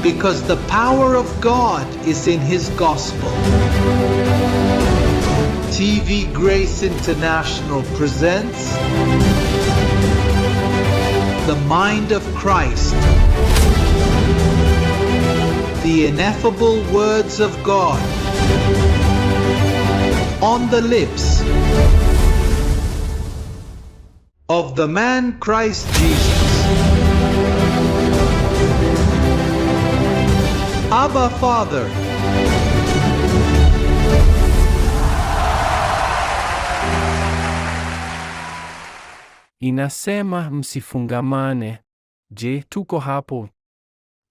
because the power of God is in His gospel. TV Grace International presents The Mind of Christ, the ineffable words of God on the lips of the man Christ Jesus. Abba Father. Inasema msifungamane. Je, tuko hapo?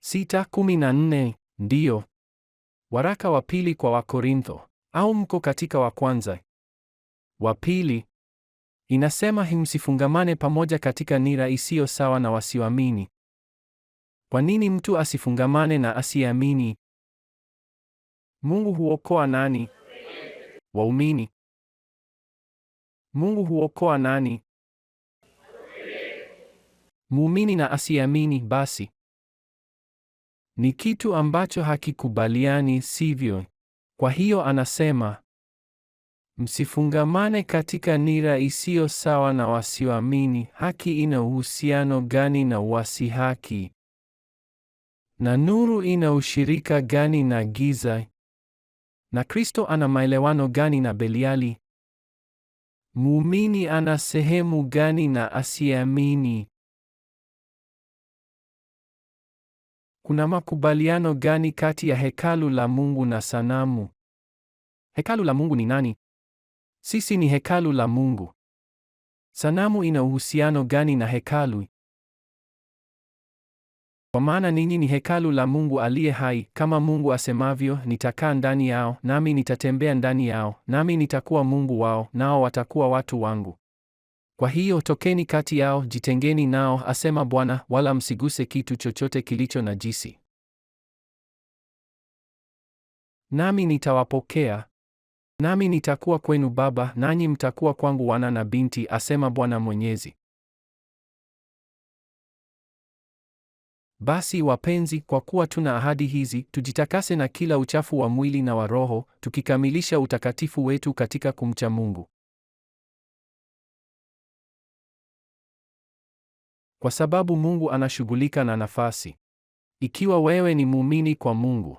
6:14. Ndiyo. Waraka wa pili kwa Wakorintho, au mko katika wa kwanza? Wa pili inasema msifungamane pamoja katika nira isiyo sawa na wasioamini. Kwa nini mtu asifungamane na asiamini? Mungu huokoa nani? Waumini. Mungu huokoa nani? Muumini na asiamini. Basi ni kitu ambacho hakikubaliani, sivyo? Kwa hiyo anasema msifungamane katika nira isiyo sawa na wasioamini. Haki ina uhusiano gani na uasi haki? Na nuru ina ushirika gani na giza? Na Kristo ana maelewano gani na Beliali? Muumini ana sehemu gani na asiamini? Kuna makubaliano gani kati ya hekalu la Mungu na sanamu? Hekalu la Mungu ni nani? Sisi ni hekalu la Mungu. Sanamu ina uhusiano gani na hekalu? Kwa maana ninyi ni hekalu la Mungu aliye hai, kama Mungu asemavyo, nitakaa ndani yao, nami nitatembea ndani yao, nami nitakuwa Mungu wao, nao watakuwa watu wangu. Kwa hiyo tokeni kati yao, jitengeni nao, asema Bwana, wala msiguse kitu chochote kilicho najisi. Nami nitawapokea. Nami nitakuwa kwenu Baba, nanyi mtakuwa kwangu wana na binti, asema Bwana Mwenyezi. Basi wapenzi, kwa kuwa tuna ahadi hizi, tujitakase na kila uchafu wa mwili na wa roho, tukikamilisha utakatifu wetu katika kumcha Mungu. Kwa sababu Mungu anashughulika na nafasi. Ikiwa wewe ni muumini kwa Mungu,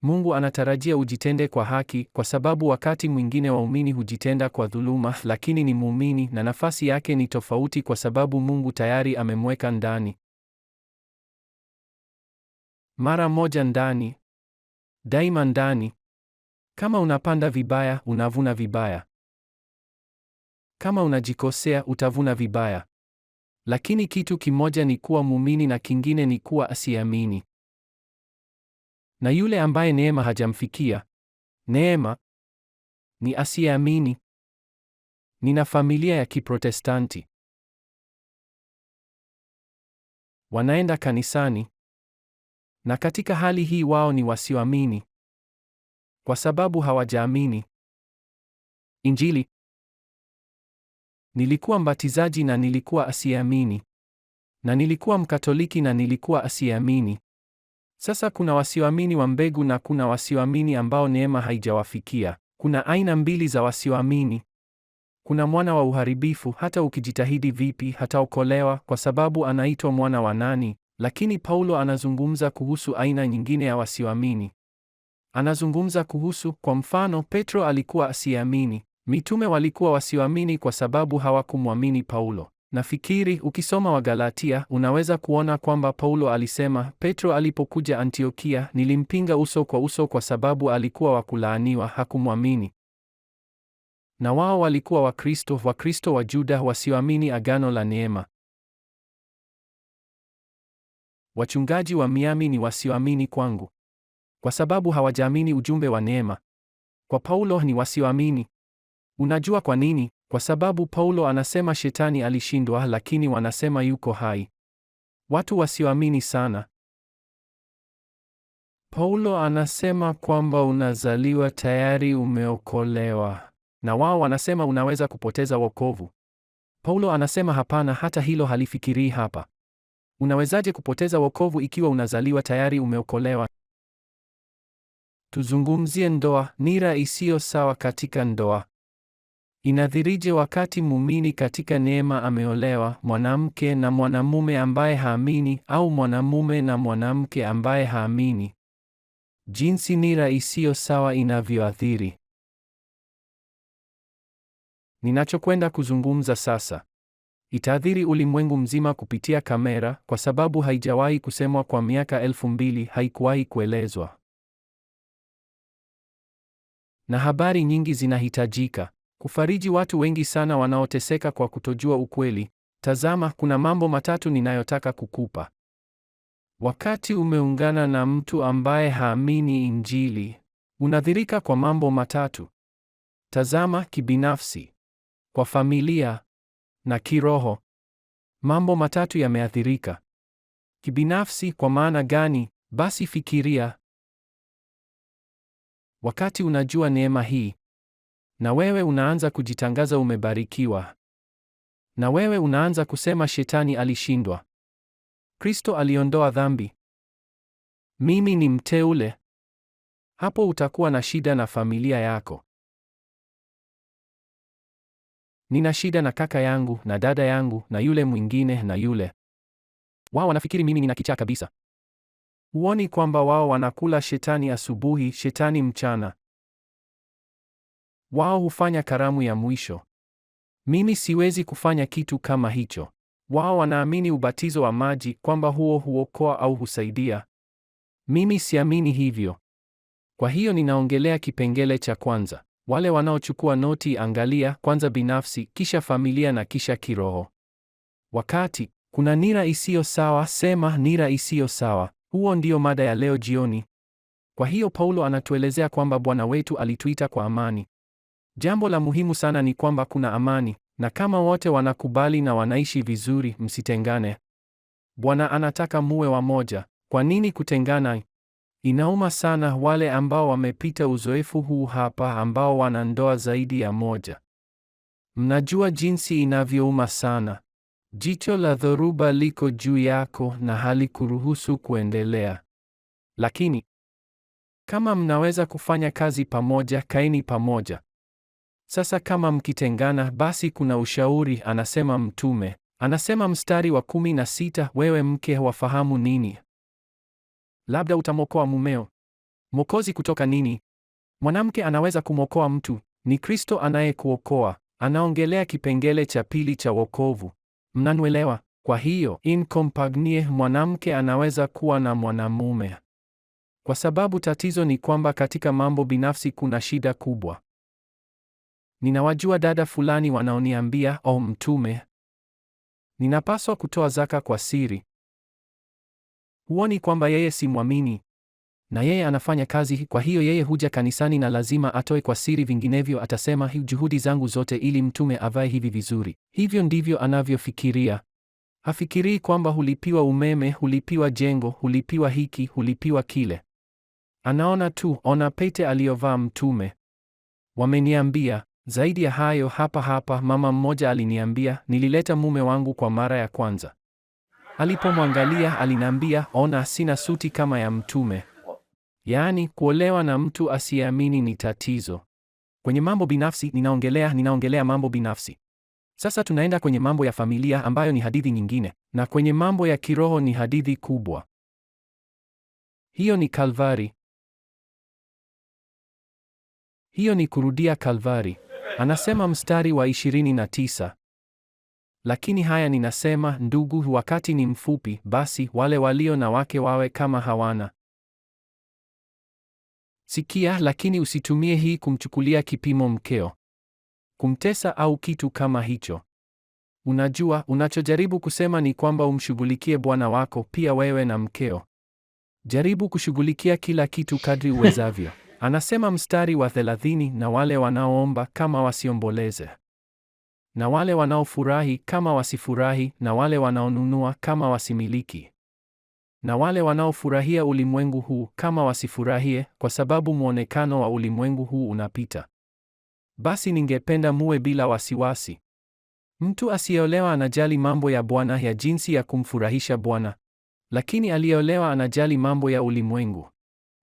Mungu anatarajia ujitende kwa haki, kwa sababu wakati mwingine waumini hujitenda kwa dhuluma, lakini ni muumini na nafasi yake ni tofauti kwa sababu Mungu tayari amemweka ndani. Mara moja ndani, daima ndani. Kama unapanda vibaya, unavuna vibaya. Kama unajikosea, utavuna vibaya. Lakini kitu kimoja ni kuwa muumini na kingine ni kuwa asiamini. Na yule ambaye neema hajamfikia, neema ni asiamini. Nina familia ya Kiprotestanti. Wanaenda kanisani. Na katika hali hii wao ni wasioamini. Kwa sababu hawajaamini Injili. Nilikuwa mbatizaji na nilikuwa asiamini. Na nilikuwa Mkatoliki na nilikuwa asiamini. Sasa kuna wasioamini wa mbegu na kuna wasioamini ambao neema haijawafikia. Kuna aina mbili za wasioamini. Kuna mwana wa uharibifu, hata ukijitahidi vipi hataokolewa kwa sababu anaitwa mwana wa nani? Lakini Paulo anazungumza kuhusu aina nyingine ya wasioamini. Anazungumza kuhusu, kwa mfano, Petro alikuwa asiamini. Mitume walikuwa wasioamini kwa sababu hawakumwamini Paulo. Nafikiri ukisoma Wagalatia unaweza kuona kwamba Paulo alisema, Petro alipokuja Antiokia, nilimpinga uso kwa sababu alikuwa wa kulaaniwa, hakumwamini. Na wao walikuwa Wakristo wa Juda wasioamini agano la neema. Wachungaji wa Miami ni wasioamini kwangu, kwa sababu hawajaamini ujumbe wa neema. Kwa Paulo ni wasioamini. Unajua kwa nini? Kwa sababu Paulo anasema shetani alishindwa, lakini wanasema yuko hai. Watu wasioamini sana. Paulo anasema kwamba unazaliwa tayari umeokolewa, na wao wanasema unaweza kupoteza wokovu. Paulo anasema hapana, hata hilo halifikirii hapa. Unawezaje kupoteza wokovu ikiwa unazaliwa tayari umeokolewa? Tuzungumzie ndoa, nira isiyo sawa katika ndoa. Inadhirije wakati muumini katika neema ameolewa, mwanamke na mwanamume ambaye haamini, au mwanamume na mwanamke ambaye haamini? Jinsi nira isiyo sawa inavyoathiri. Ninachokwenda kuzungumza sasa itaathiri ulimwengu mzima kupitia kamera, kwa sababu haijawahi kusemwa kwa miaka 2000, haikuwahi kuelezwa. Na habari nyingi zinahitajika kufariji watu wengi sana wanaoteseka kwa kutojua ukweli. Tazama, kuna mambo matatu ninayotaka kukupa. Wakati umeungana na mtu ambaye haamini Injili, unadhirika kwa mambo matatu. Tazama, kibinafsi, kwa familia na kiroho. Mambo matatu yameathirika. Kibinafsi kwa maana gani? Basi fikiria. Wakati unajua neema hii, na wewe unaanza kujitangaza umebarikiwa, na wewe unaanza kusema shetani alishindwa, Kristo aliondoa dhambi, mimi ni mteule, hapo utakuwa na shida na familia yako. Nina shida na kaka yangu na dada yangu na yule mwingine na yule. Wao wanafikiri mimi nina kichaa kabisa. Huoni kwamba wao wanakula shetani asubuhi, shetani mchana? Wao hufanya karamu ya mwisho. Mimi siwezi kufanya kitu kama hicho. Wao wanaamini ubatizo wa maji, kwamba huo huokoa au husaidia. Mimi siamini hivyo. Kwa hiyo ninaongelea kipengele cha kwanza. Wale wanaochukua noti, angalia kwanza binafsi, kisha familia na kisha kiroho. Wakati kuna nira isiyo sawa, sema nira isiyo sawa. Huo ndio mada ya leo jioni. Kwa hiyo Paulo anatuelezea kwamba Bwana wetu alituita kwa amani. Jambo la muhimu sana ni kwamba kuna amani, na kama wote wanakubali na wanaishi vizuri, msitengane. Bwana anataka muwe wamoja. Kwa nini kutengana? Inauma sana wale ambao wamepita uzoefu huu hapa, ambao wana ndoa zaidi ya moja. Mnajua jinsi inavyouma sana. Jicho la dhoruba liko juu yako na halikuruhusu kuendelea. Lakini kama mnaweza kufanya kazi pamoja, kaeni pamoja. Sasa kama mkitengana, basi kuna ushauri, anasema mtume. Anasema mstari wa 16, wewe mke wafahamu nini? Labda utamwokoa mumeo. Mwokozi kutoka nini? Mwanamke anaweza kumwokoa mtu, ni Kristo anayekuokoa. Anaongelea kipengele cha pili cha wokovu. Mnanielewa? Kwa hiyo in compagnie, mwanamke anaweza kuwa na mwanamume. Kwa sababu tatizo ni kwamba katika mambo binafsi kuna shida kubwa. Ninawajua dada fulani wanaoniambia, "Oh mtume, ninapaswa kutoa zaka kwa siri." Huoni kwamba yeye si mwamini? Na yeye anafanya kazi, kwa hiyo yeye huja kanisani na lazima atoe kwa siri, vinginevyo atasema juhudi zangu zote ili mtume avae hivi vizuri. Hivyo ndivyo anavyofikiria. Hafikirii kwamba hulipiwa umeme, hulipiwa jengo, hulipiwa hiki, hulipiwa kile. Anaona tu, ona pete aliyovaa mtume. Wameniambia zaidi ya hayo. Hapa mama mmoja aliniambia, nilileta mume wangu kwa mara ya kwanza. Alipomwangalia aliniambia, ona, sina suti kama ya mtume. Yaani, kuolewa na mtu asiyeamini ni tatizo. Kwenye mambo binafsi ninaongelea mambo binafsi. Sasa tunaenda kwenye mambo ya familia, ambayo ni hadithi nyingine, na kwenye mambo ya kiroho ni hadithi kubwa. Hiyo ni Kalvari. Hiyo ni kurudia Kalvari. Anasema mstari wa 29. Lakini haya ninasema, ndugu, wakati ni mfupi, basi wale walio na wake wawe kama hawana. Sikia, lakini usitumie hii kumchukulia kipimo mkeo, kumtesa au kitu kama hicho. Unajua, unachojaribu kusema ni kwamba umshughulikie bwana wako pia wewe na mkeo. Jaribu kushughulikia kila kitu kadri uwezavyo. Anasema mstari wa 30, na wale wanaoomba kama wasiomboleze, na wale wanaofurahi kama wasifurahi, na wale wanaonunua kama wasimiliki, na wale wanaofurahia ulimwengu huu kama wasifurahie, kwa sababu muonekano wa ulimwengu huu unapita. Basi ningependa muwe bila wasiwasi. Mtu asiyeolewa anajali mambo ya Bwana, ya jinsi ya kumfurahisha Bwana. Lakini aliyeolewa anajali mambo ya ulimwengu,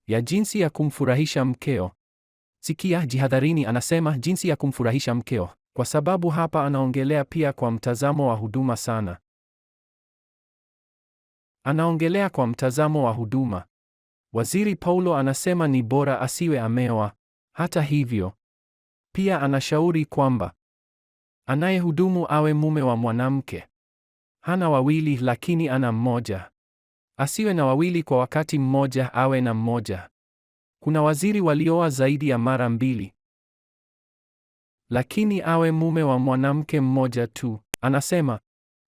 ya jinsi ya kumfurahisha mkeo. Sikia, jihadharini, anasema jinsi ya kumfurahisha mkeo, kwa sababu hapa anaongelea pia kwa mtazamo wa huduma sana. Anaongelea kwa mtazamo wa huduma. Waziri Paulo anasema ni bora asiwe ameoa. Hata hivyo, pia anashauri kwamba anayehudumu awe mume wa mwanamke. Hana wawili, lakini ana mmoja. Asiwe na wawili kwa wakati mmoja, awe na mmoja. Kuna waziri walioa zaidi ya mara mbili, lakini awe mume wa mwanamke mmoja tu.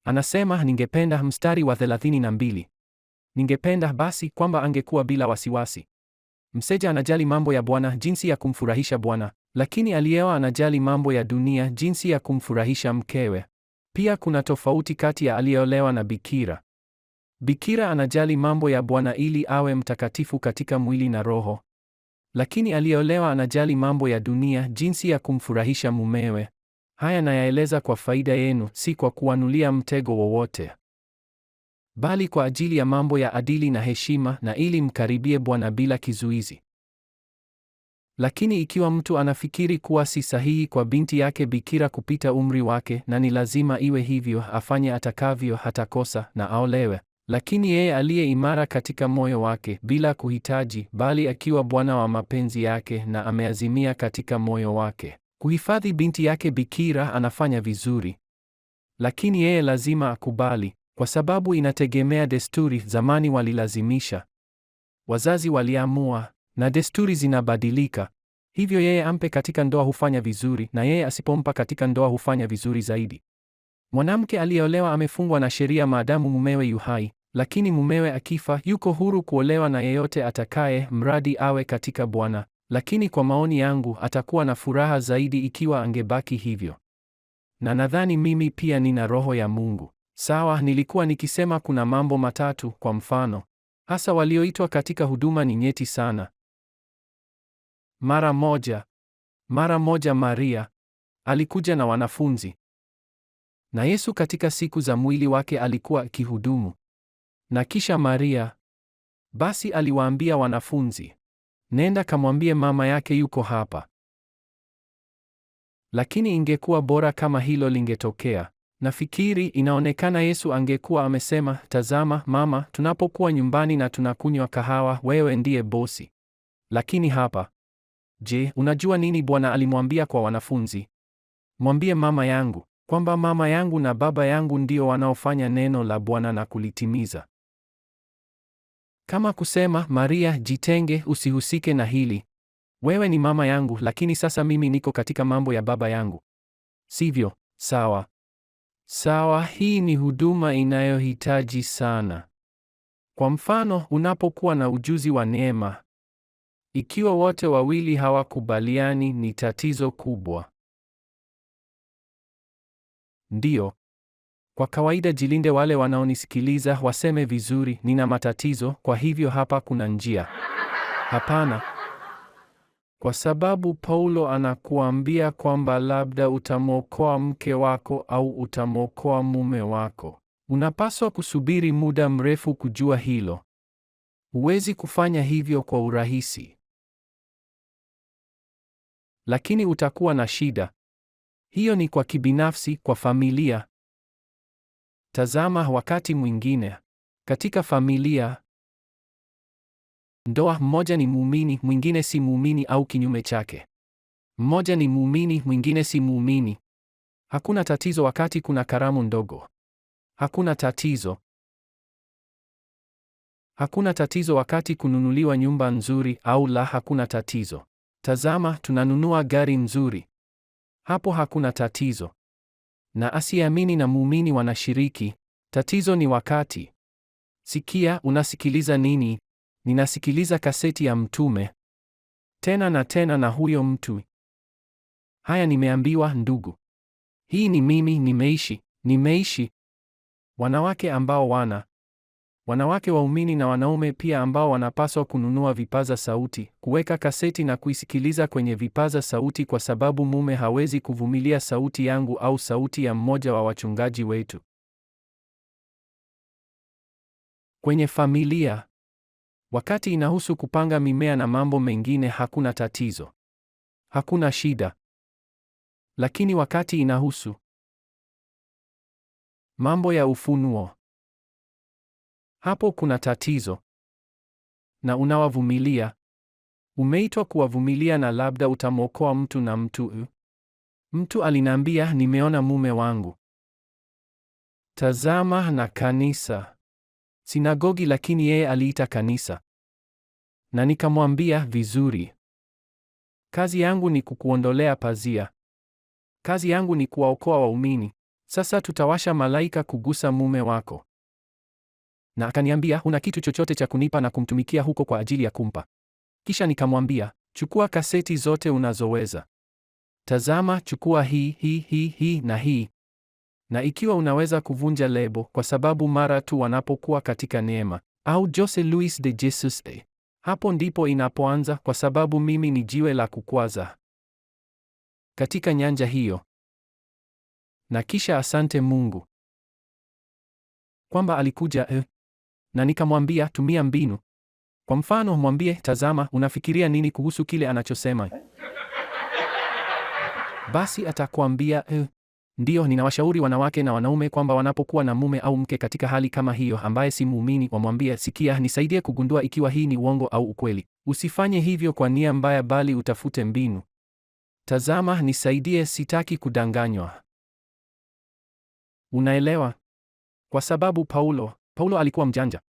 Anasema ningependa, mstari wa 32, ningependa basi kwamba angekuwa bila wasiwasi. Mseja anajali mambo ya Bwana, jinsi ya kumfurahisha Bwana, lakini aliyeoa anajali mambo ya dunia, jinsi ya kumfurahisha mkewe. Pia kuna tofauti kati ya aliyeolewa na bikira. Bikira anajali mambo ya Bwana ili awe mtakatifu katika mwili na roho. Lakini aliyeolewa anajali mambo ya dunia, jinsi ya kumfurahisha mumewe. Haya nayaeleza kwa faida yenu, si kwa kuanulia mtego wowote, bali kwa ajili ya mambo ya adili na heshima, na ili mkaribie Bwana bila kizuizi. Lakini ikiwa mtu anafikiri kuwa si sahihi kwa binti yake bikira kupita umri wake, na ni lazima iwe hivyo, afanye atakavyo, hatakosa na aolewe. Lakini yeye aliye imara katika moyo wake, bila kuhitaji, bali akiwa bwana wa mapenzi yake, na ameazimia katika moyo wake kuhifadhi binti yake bikira, anafanya vizuri. Lakini yeye lazima akubali, kwa sababu inategemea desturi. Zamani walilazimisha, wazazi waliamua, na desturi zinabadilika. Hivyo yeye ampe katika ndoa hufanya vizuri, na yeye asipompa katika ndoa hufanya vizuri zaidi. Mwanamke aliyeolewa amefungwa na sheria maadamu mumewe yu hai, lakini mumewe akifa, yuko huru kuolewa na yeyote atakaye, mradi awe katika Bwana. Lakini kwa maoni yangu, atakuwa na furaha zaidi ikiwa angebaki hivyo. Na nadhani mimi pia nina roho ya Mungu. Sawa, nilikuwa nikisema kuna mambo matatu, kwa mfano, hasa walioitwa katika huduma ni nyeti sana. Mara moja Maria alikuja na wanafunzi. Na Yesu katika siku za mwili wake alikuwa akihudumu. Na kisha Maria basi aliwaambia wanafunzi, nenda kamwambie mama yake yuko hapa. Lakini ingekuwa bora kama hilo lingetokea. Nafikiri inaonekana Yesu angekuwa amesema, tazama mama, tunapokuwa nyumbani na tunakunywa kahawa, wewe ndiye bosi. Lakini hapa, je, unajua nini Bwana alimwambia kwa wanafunzi? Mwambie mama yangu, kwamba mama yangu na baba yangu ndio wanaofanya neno la Bwana na kulitimiza. Kama kusema, Maria, jitenge, usihusike na hili. Wewe ni mama yangu, lakini sasa mimi niko katika mambo ya baba yangu. Sivyo? Sawa. Sawa, hii ni huduma inayohitaji sana. Kwa mfano, unapokuwa na ujuzi wa neema, ikiwa wote wawili hawakubaliani, ni tatizo kubwa. Ndiyo. Kwa kawaida jilinde wale wanaonisikiliza waseme vizuri, nina matatizo, kwa hivyo hapa kuna njia. Hapana. Kwa sababu Paulo anakuambia kwamba labda utamwokoa mke wako au utamwokoa mume wako. Unapaswa kusubiri muda mrefu kujua hilo. Huwezi kufanya hivyo kwa urahisi. Lakini utakuwa na shida. Hiyo ni kwa kibinafsi, kwa familia. Tazama, wakati mwingine katika familia, ndoa, mmoja ni muumini, mwingine si muumini, au kinyume chake. Mmoja ni muumini, mwingine si muumini. Hakuna tatizo wakati kuna karamu ndogo. Hakuna tatizo. Hakuna tatizo wakati kununuliwa nyumba nzuri, au la, hakuna tatizo. Tazama, tunanunua gari nzuri. Hapo hakuna tatizo. Na asiyeamini na muumini wanashiriki. Tatizo ni wakati. Sikia, unasikiliza nini? Ninasikiliza kaseti ya Mtume. Tena na tena na huyo mtu. Haya nimeambiwa ndugu. Hii ni mimi, nimeishi. Wanawake ambao Wanawake waumini na wanaume pia ambao wanapaswa kununua vipaza sauti, kuweka kaseti na kuisikiliza kwenye vipaza sauti kwa sababu mume hawezi kuvumilia sauti yangu au sauti ya mmoja wa wachungaji wetu. Kwenye familia, wakati inahusu kupanga mimea na mambo mengine hakuna tatizo. Hakuna shida. Lakini wakati inahusu mambo ya ufunuo, hapo kuna tatizo. Na unawavumilia. Umeitwa kuwavumilia na labda utamwokoa mtu na mtu aliniambia nimeona mume wangu. Tazama na kanisa. Sinagogi lakini yeye aliita kanisa. Na nikamwambia vizuri. Kazi yangu ni kukuondolea pazia. Kazi yangu ni kuwaokoa waumini. Sasa tutawasha malaika kugusa mume wako. Na akaniambia huna kitu chochote cha kunipa na kumtumikia huko kwa ajili ya kumpa. Kisha chukua kaseti zote unazoweza. Tazama, chukua hii na hii. Na ikiwa unaweza kuvunja lebo kwa sababu mara tu wanapokuwa katika neema. Au Jose Luis de Jesus. Hapo ndipo inapoanza kwa sababu mimi ni jiwe la kukwaza. Katika nyanja hiyo. Na kisha asante Mungu. Kwamba alikuja na nikamwambia tumia mbinu. Kwa mfano mwambie tazama unafikiria nini kuhusu kile anachosema? Basi atakwambia ndio ninawashauri wanawake na wanaume kwamba wanapokuwa na mume au mke katika hali kama hiyo ambaye si muumini wamwambie sikia nisaidie kugundua ikiwa hii ni uongo au ukweli. Usifanye hivyo kwa nia mbaya bali utafute mbinu. Tazama nisaidie sitaki kudanganywa. Unaelewa? Kwa sababu Paulo alikuwa mjanja.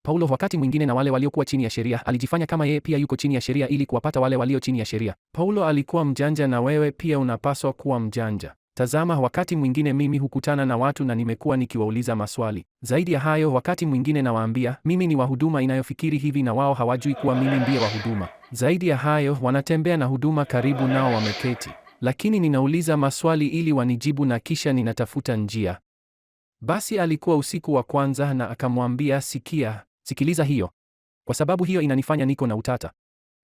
Paulo wakati mwingine na wale waliokuwa chini ya sheria alijifanya kama yeye pia yuko chini ya sheria ili kuwapata wale walio chini ya sheria. Paulo alikuwa mjanja na wewe pia unapaswa kuwa mjanja. Tazama wakati mwingine mimi hukutana na watu na nimekuwa nikiwauliza maswali. Zaidi ya hayo wakati mwingine nawaambia mimi ni wahuduma inayofikiri hivi na wao hawajui kuwa mimi ndiye wahuduma. Zaidi ya hayo wanatembea na huduma karibu nao wameketi. Lakini ninauliza maswali ili wanijibu na kisha ninatafuta njia. Basi alikuwa usiku wa kwanza na akamwambia sikiliza hiyo. Kwa sababu hiyo inanifanya niko na utata.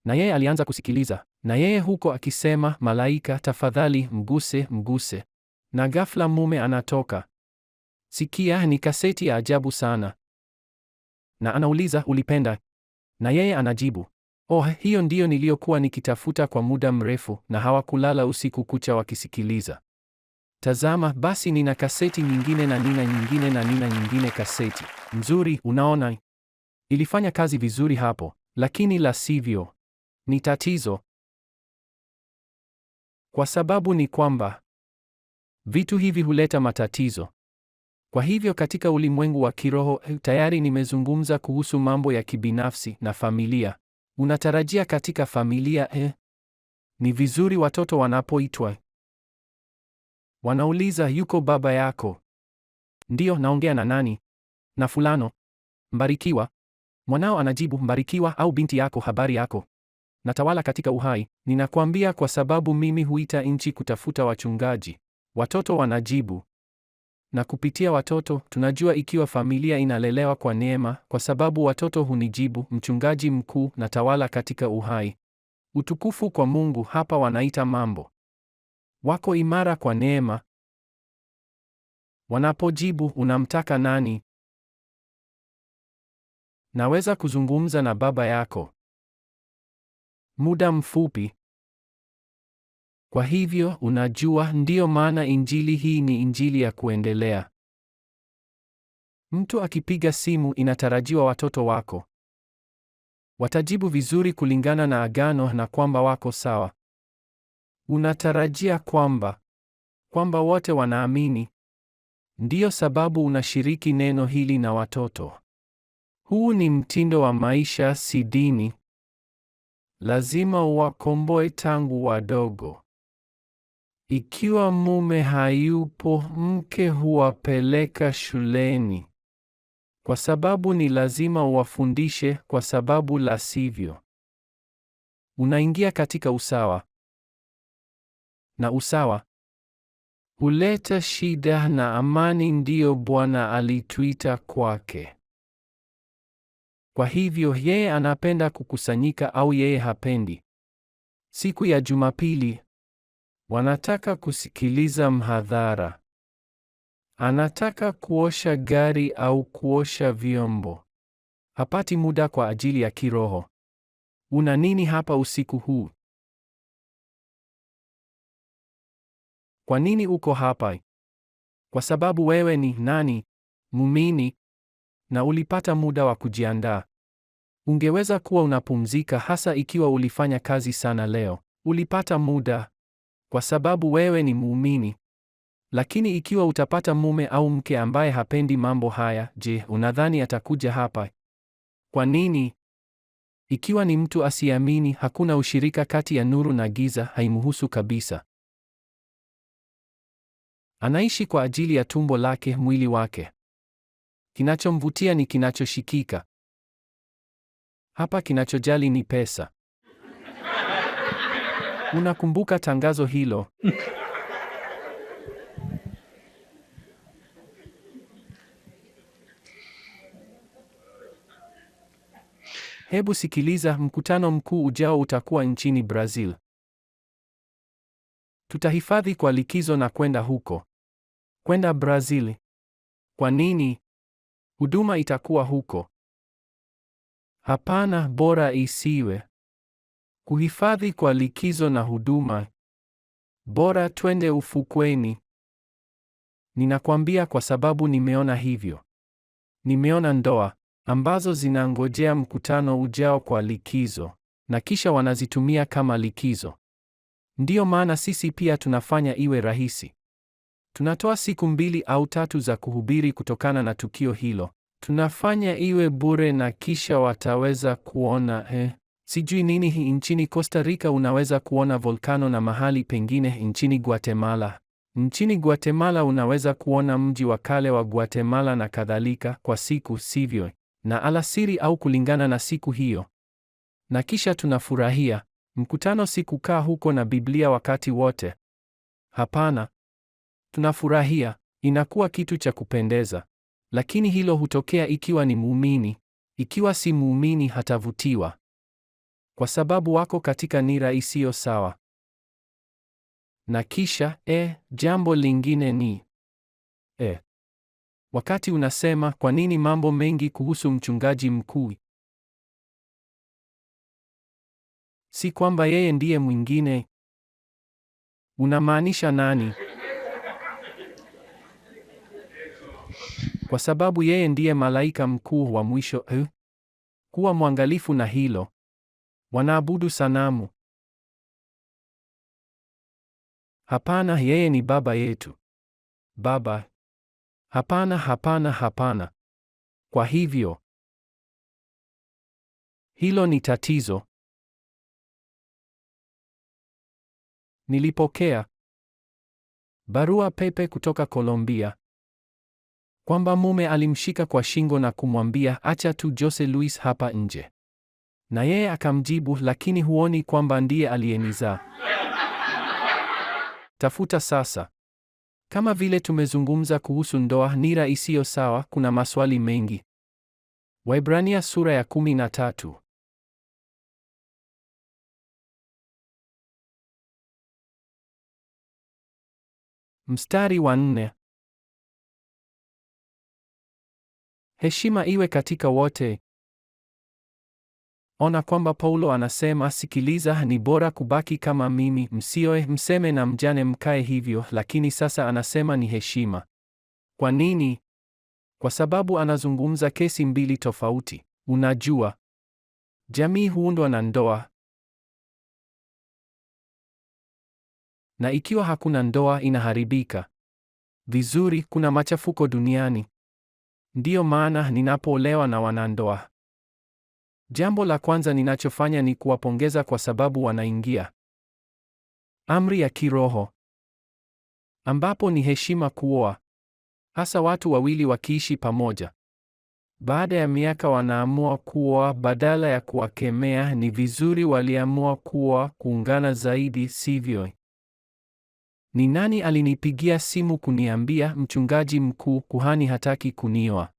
Na yeye alianza kusikiliza. Na yeye huko akisema malaika tafadhali mguse. Na ghafla mume anatoka. Sikia ni kaseti ya ajabu sana. Na anauliza ulipenda? Na yeye anajibu. Hiyo ndiyo niliyokuwa nikitafuta kwa muda mrefu na hawakulala usiku kucha wakisikiliza. Tazama basi nina kaseti nyingine na nina nyingine na nina nyingine kaseti. Mzuri, unaona? Ilifanya kazi vizuri hapo, lakini la sivyo. Ni tatizo. Kwa sababu ni kwamba vitu hivi huleta matatizo. Kwa hivyo katika ulimwengu wa kiroho tayari nimezungumza kuhusu mambo ya kibinafsi na familia. Unatarajia katika familia ni vizuri watoto wanapoitwa wanauliza yuko baba yako? Ndiyo, naongea na nani? Na fulano. Mbarikiwa. Mwanao anajibu mbarikiwa au binti yako habari yako? Natawala katika uhai. Ninakwambia kwa sababu mimi huita nchi kutafuta wachungaji. Watoto wanajibu. Na kupitia watoto tunajua ikiwa familia inalelewa kwa neema kwa sababu watoto hunijibu mchungaji mkuu natawala katika uhai. Utukufu kwa Mungu hapa wanaita mambo. Wako imara kwa neema. Wanapojibu unamtaka nani? Naweza kuzungumza na baba yako. Muda mfupi. Kwa hivyo, unajua ndiyo maana injili hii ni injili ya kuendelea. Mtu akipiga simu inatarajiwa watoto wako watajibu vizuri kulingana na agano na kwamba wako sawa. Unatarajia kwamba wote wanaamini. Ndiyo sababu unashiriki neno hili na watoto. Huu ni mtindo wa maisha, si dini. Lazima uwakomboe tangu wadogo. Ikiwa mume hayupo, mke huwapeleka shuleni. Kwa sababu ni lazima uwafundishe, kwa sababu la sivyo unaingia katika usawa. Na usawa huleta shida na amani, ndiyo Bwana alituita kwake. Kwa hivyo yeye anapenda kukusanyika au yeye hapendi? Siku ya Jumapili wanataka kusikiliza mhadhara. Anataka kuosha gari au kuosha vyombo. Hapati muda kwa ajili ya kiroho. Una nini hapa usiku huu? Kwa nini uko hapa? Kwa sababu wewe ni nani? Muumini, na ulipata muda wa kujiandaa. Ungeweza kuwa unapumzika, hasa ikiwa ulifanya kazi sana leo. Ulipata muda kwa sababu wewe ni muumini. Lakini ikiwa utapata mume au mke ambaye hapendi mambo haya, je, unadhani atakuja hapa? Kwa nini? Ikiwa ni mtu asiamini, hakuna ushirika kati ya nuru na giza, haimhusu kabisa. Anaishi kwa ajili ya tumbo lake, mwili wake. Kinachomvutia ni kinachoshikika. Hapa kinachojali ni pesa. Unakumbuka tangazo hilo? Hebu sikiliza, mkutano mkuu ujao utakuwa nchini Brazil. Tutahifadhi kwa likizo na kwenda huko. Kwenda Brazil. Kwa nini? Huduma itakuwa huko. Hapana, bora isiwe. Kuhifadhi kwa likizo na huduma. Bora twende ufukweni. Ninakwambia kwa sababu nimeona hivyo. Nimeona ndoa ambazo zinangojea mkutano ujao kwa likizo, na kisha wanazitumia kama likizo. Ndiyo maana sisi pia tunafanya iwe rahisi. Tunatoa siku 2 au 3 za kuhubiri kutokana na tukio hilo. Tunafanya iwe bure na kisha wataweza kuona sijui nini nchini Costa Rica unaweza kuona volkano na mahali pengine nchini Guatemala. Nchini Guatemala unaweza kuona mji wa kale wa Guatemala na kadhalika kwa siku, sivyo? Na alasiri au kulingana na siku hiyo. Na kisha tunafurahia. Mkutano si kukaa huko na Biblia wakati wote. Hapana. Tunafurahia, inakuwa kitu cha kupendeza. Lakini hilo hutokea ikiwa ni muumini. Ikiwa si muumini hatavutiwa. Kwa sababu wako katika nira isiyo sawa. Na kisha, jambo lingine ni wakati unasema kwa nini mambo mengi kuhusu mchungaji mkuu? Si kwamba yeye ndiye mwingine. Unamaanisha nani? Kwa sababu yeye ndiye malaika mkuu wa mwisho. Kuwa mwangalifu na hilo. Wanaabudu sanamu. Hapana, yeye ni baba yetu. Baba. Hapana, hapana, hapana. Kwa hivyo, hilo ni tatizo. Nilipokea barua pepe kutoka Colombia kwamba mume alimshika kwa shingo na kumwambia acha tu Jose Luis hapa nje. Na yeye akamjibu, lakini huoni kwamba ndiye aliyenizaa? Tafuta sasa. Kama vile tumezungumza kuhusu ndoa, nira isiyo sawa, kuna maswali mengi. Waibrania sura ya 13. Mstari wa 4. Heshima iwe katika wote. Ona kwamba Paulo anasema, sikiliza, ni bora kubaki kama mimi, msioe, mseme na mjane mkae hivyo, lakini sasa anasema ni heshima. Kwa nini? Kwa sababu anazungumza kesi 2 tofauti. Unajua, jamii huundwa na ndoa. Na ikiwa hakuna ndoa inaharibika. Vizuri, kuna machafuko duniani. Ndiyo maana ninapoolewa na wanandoa, jambo la kwanza ninachofanya ni kuwapongeza kwa sababu wanaingia amri ya kiroho, ambapo ni heshima kuoa, hasa watu wawili wakiishi pamoja. Baada ya miaka wanaamua kuoa badala ya kuwakemea. Ni vizuri waliamua kuoa, kuungana zaidi, sivyo? Ni nani alinipigia simu kuniambia, mchungaji mkuu, kuhani hataki kunioa?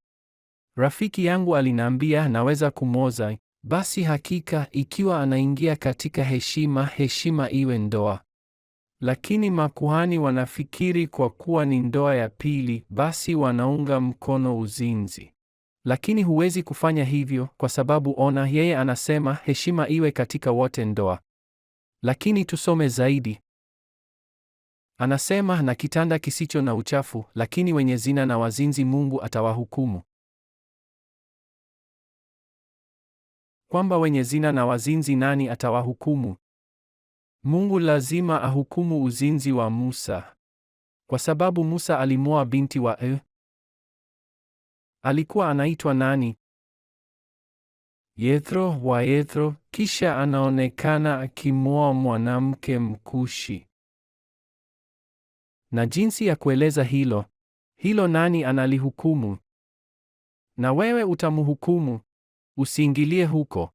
Rafiki yangu aliniambia naweza kumwoza. Basi hakika ikiwa anaingia katika heshima, heshima iwe ndoa. Lakini makuhani wanafikiri kwa kuwa ni ndoa ya pili, basi wanaunga mkono uzinzi. Lakini huwezi kufanya hivyo kwa sababu ona, yeye anasema heshima iwe katika wote ndoa. Lakini tusome zaidi. Anasema na kitanda kisicho na uchafu, lakini wenye zina na wazinzi Mungu atawahukumu. Kwamba wenye zina na wazinzi nani atawahukumu? Mungu lazima ahukumu uzinzi wa Musa. Kwa sababu Musa alimwoa binti wa alikuwa anaitwa nani? Yethro wa Yethro, kisha anaonekana akimwoa mwanamke Mkushi. Na jinsi ya kueleza hilo nani analihukumu? Na wewe utamhukumu. Usiingilie huko.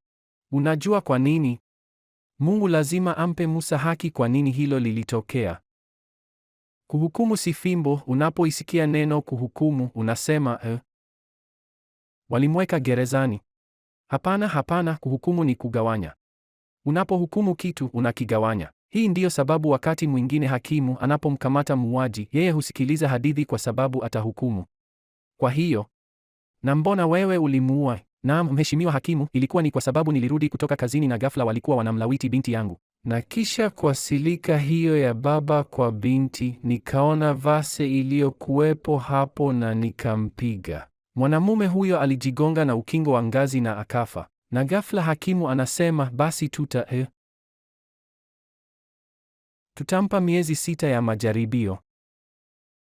Unajua kwa nini? Mungu lazima ampe Musa haki. Kwa nini hilo lilitokea? Kuhukumu si fimbo. Unapoisikia neno kuhukumu, unasema walimweka gerezani. Hapana, hapana, kuhukumu ni kugawanya. Unapohukumu kitu, unakigawanya. Hii ndiyo sababu wakati mwingine hakimu anapomkamata muuaji, yeye husikiliza hadithi kwa sababu atahukumu. Kwa hiyo, na mbona wewe ulimuua? Naam, mheshimiwa hakimu, ilikuwa ni kwa sababu nilirudi kutoka kazini na ghafla walikuwa wanamlawiti binti yangu. Na kisha kwa silika hiyo ya baba kwa binti, nikaona vase iliyokuwepo hapo na nikampiga. Mwanamume huyo alijigonga na ukingo wa ngazi na akafa. Na ghafla hakimu anasema basi tutampa miezi 6 ya majaribio.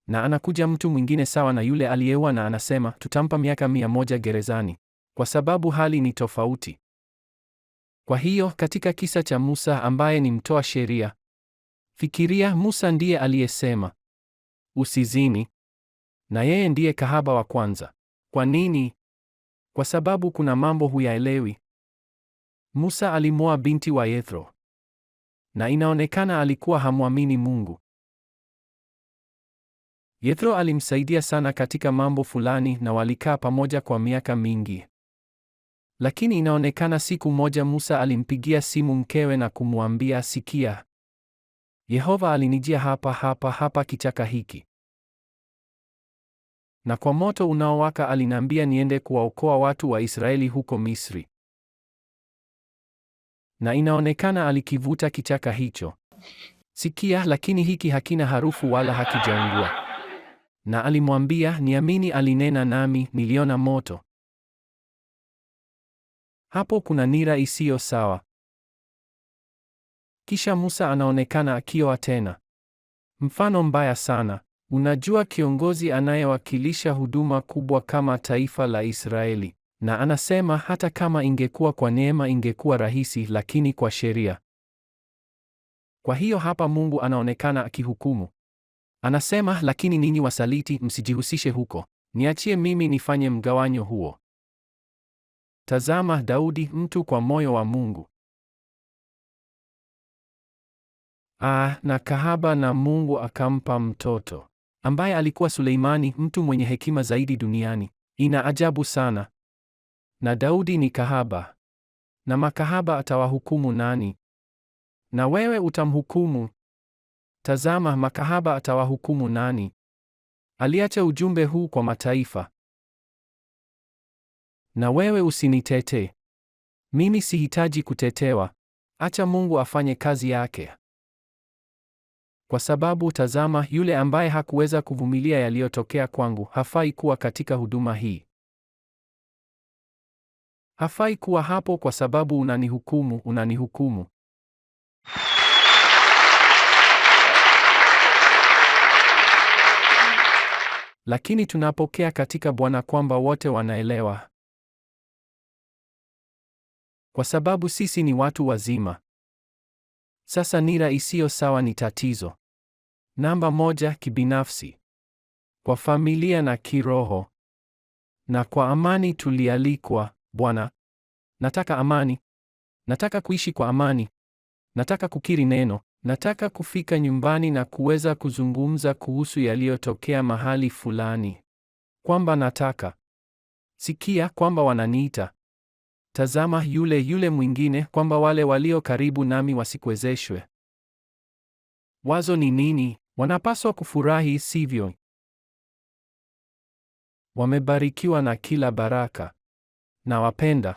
Na anakuja mtu mwingine sawa na yule aliyeua na anasema tutampa miaka 100 gerezani. Kwa sababu hali ni tofauti. Kwa hiyo katika kisa cha Musa ambaye ni mtoa sheria, fikiria Musa ndiye aliyesema usizini, na yeye ndiye kahaba wa kwanza. Kwa nini? Kwa sababu kuna mambo huyaelewi. Musa alimwoa binti wa Yethro, na inaonekana alikuwa hamwamini Mungu. Yethro alimsaidia sana katika mambo fulani na walikaa pamoja kwa miaka mingi. Lakini inaonekana siku moja Musa alimpigia simu mkewe na kumwambia, sikia, Yehova alinijia hapa kichaka hiki. Na kwa moto unaowaka aliniambia niende kuwaokoa watu wa Israeli huko Misri. Na inaonekana alikivuta kichaka hicho. Sikia, lakini hiki hakina harufu wala hakijaungua. Na alimwambia, niamini, alinena nami, niliona moto. Hapo kuna nira isiyo sawa. Kisha Musa anaonekana akioa tena. Mfano mbaya sana. Unajua, kiongozi anayewakilisha huduma kubwa kama taifa la Israeli. Na anasema hata kama ingekuwa kwa neema ingekuwa rahisi, lakini kwa sheria. Kwa hiyo hapa Mungu anaonekana akihukumu. Anasema, lakini ninyi wasaliti, msijihusishe huko. Niachie mimi nifanye mgawanyo huo. Tazama Daudi, mtu kwa moyo wa Mungu. Na kahaba, na Mungu akampa mtoto ambaye alikuwa Suleimani, mtu mwenye hekima zaidi duniani. Ina ajabu sana. Na Daudi ni kahaba. Na makahaba atawahukumu nani? Na wewe utamhukumu. Tazama, makahaba atawahukumu nani? Aliacha ujumbe huu kwa mataifa. Na wewe usinitetee. Mimi sihitaji kutetewa. Acha Mungu afanye kazi yake. Kwa sababu tazama, yule ambaye hakuweza kuvumilia yaliyotokea kwangu hafai kuwa katika huduma hii. Hafai kuwa hapo kwa sababu unanihukumu. Lakini tunapokea katika Bwana kwamba wote wanaelewa. Kwa sababu sisi ni watu wazima. Sasa nira isiyo sawa ni tatizo. Namba 1, kibinafsi. Kwa familia na kiroho. Na kwa amani tulialikwa, Bwana, nataka amani. Nataka kuishi kwa amani. Nataka kukiri neno. Nataka kufika nyumbani na kuweza kuzungumza kuhusu yaliyotokea mahali fulani. Kwamba nataka. Sikia kwamba wananiita. Tazama yule mwingine, kwamba wale walio karibu nami wasikwezeshwe. Wazo ni nini? Wanapaswa kufurahi, sivyo? Wamebarikiwa na kila baraka. Nawapenda.